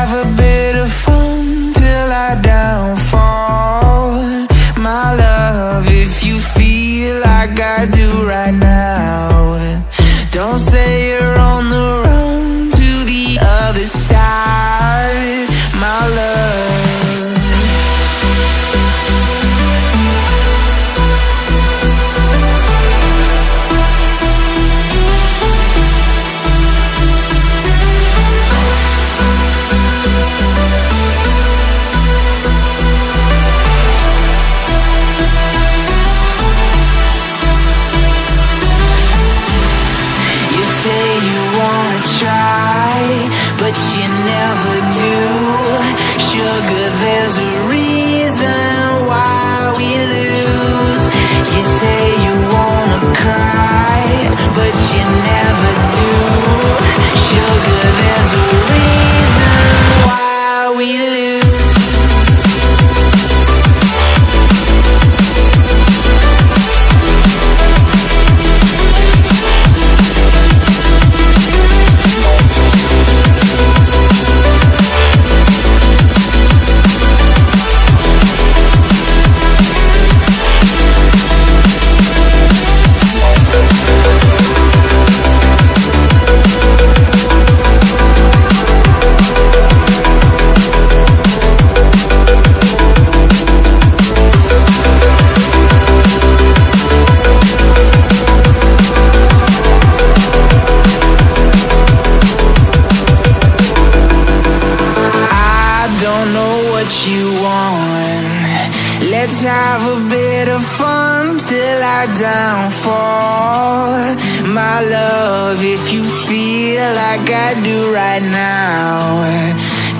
have a bit of fun till I downfall. My love, if you feel like I do right now, don't say you're on the run to the other side, my love. But you never do. Sugar, there's a reason why we lose. You say you wanna cry, but you never do. Sugar, there's a reason why we lose. Let's have a bit of fun till I downfall. My love, if you feel like I do right now,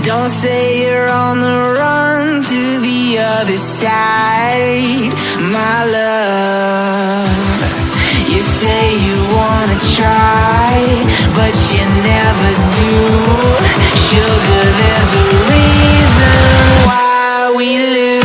don't say you're on the run to the other side, my love. You say you wanna try, but you never do. Sugar, there's a reason why we lose.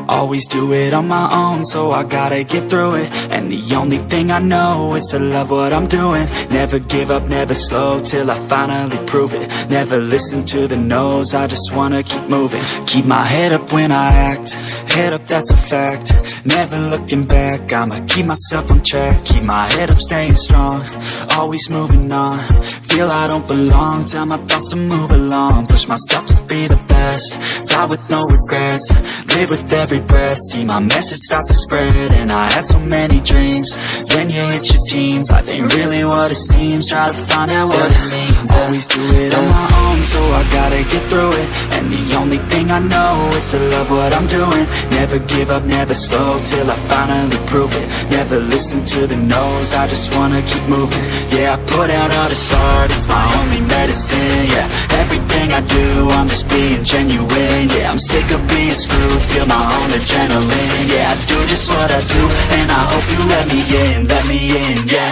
Always do it on my own, so I gotta get through it. And the only thing I know is to love what I'm doing. Never give up, never slow, till I finally prove it. Never listen to the no's, I just wanna keep moving. Keep my head up when I act, head up, that's a fact. Never looking back, I'ma keep myself on track. Keep my head up, staying strong, always moving on. Feel I don't belong, tell my thoughts to move along. Push myself to be the best, die with no regrets. Live with every breath, see my message start to spread. And I had so many dreams, then you hit your teens. Life ain't really what it seems, try to find out what it means. Always do it on my own, so I gotta get through it. And the only thing I know is to love what I'm doing. Never give up, never slow, till I finally prove it. Never listen to the no's, I just wanna keep moving. Yeah, I put out all this art, it's my only medicine. Yeah, everything I do, I'm just being genuine. Yeah, I'm sick of being screwed, feel my own adrenaline. Yeah, I do just what I do, and I hope you let me in, yeah.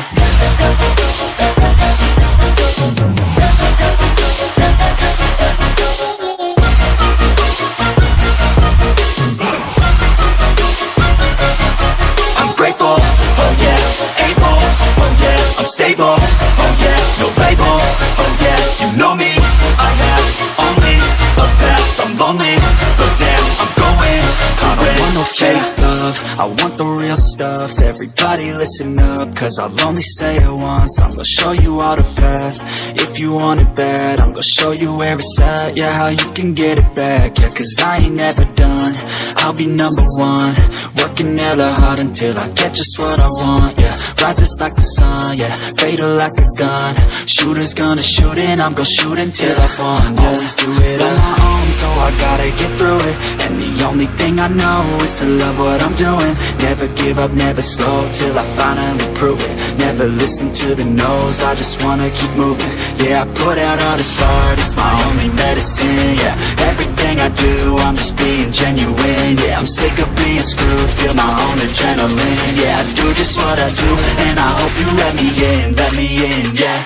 I'm grateful, oh yeah, able, oh yeah, I'm stable, oh yeah, no label, oh yeah, you know me, I have only a path, I'm lonely, but damn, I'm going to win. I don't want no fake love, I want the real stuff. Everybody listen up, cause I'll only say it once. I'm gonna show you all the path. If you want it bad, I'm gonna show you where it's at. Yeah, how you can get it back. Yeah, cause I ain't never done. I'll be number one, working hella hard until I get just what I want. Yeah, rises like the sun, yeah, fatal like a gun. Shooters gonna shoot and I'm gonna shoot until I won. Yeah, always do it on my own, so I gotta get through it. And the only thing I know is to love what I'm doing. Never give up, never slow, till I finally prove it. Never listen to the no's, I just wanna keep moving. Yeah, I put out all this art, it's my only medicine. Yeah, everything I do, I'm just being genuine. Yeah, I'm sick of being screwed, feel my own adrenaline. Yeah, I do just what I do, and I hope you let me in, yeah.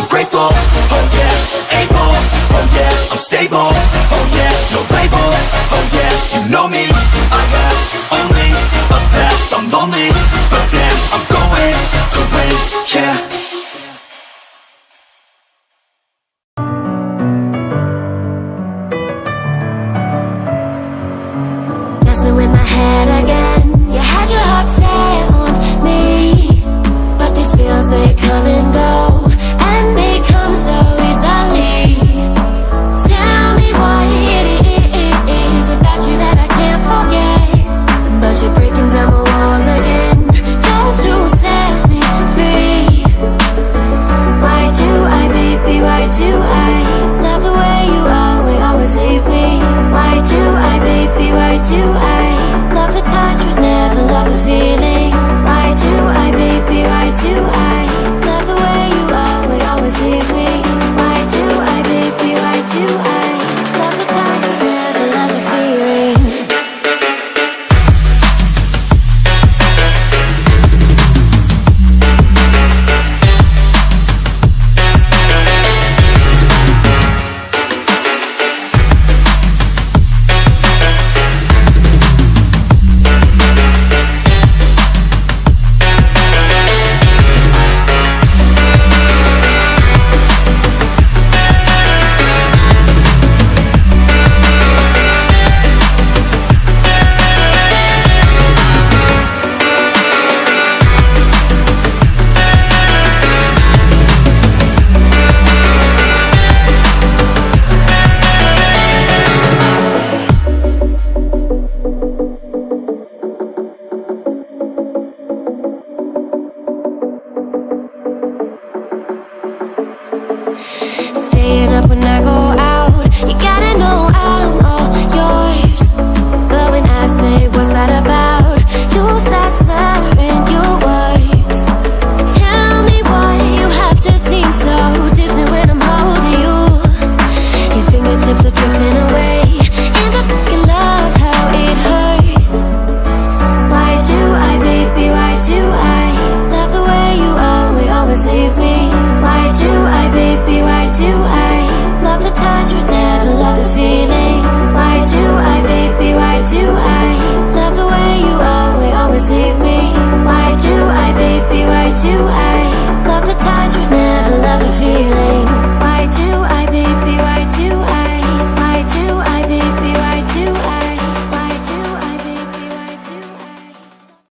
Grateful, oh yeah, able, oh yeah, I'm stable, oh yeah, no label, oh yeah, you know me, I have only a path, I'm lonely, but damn, I'm going to win, yeah. Messing with my head again, you had your heart set on me, but these feels, they come and go.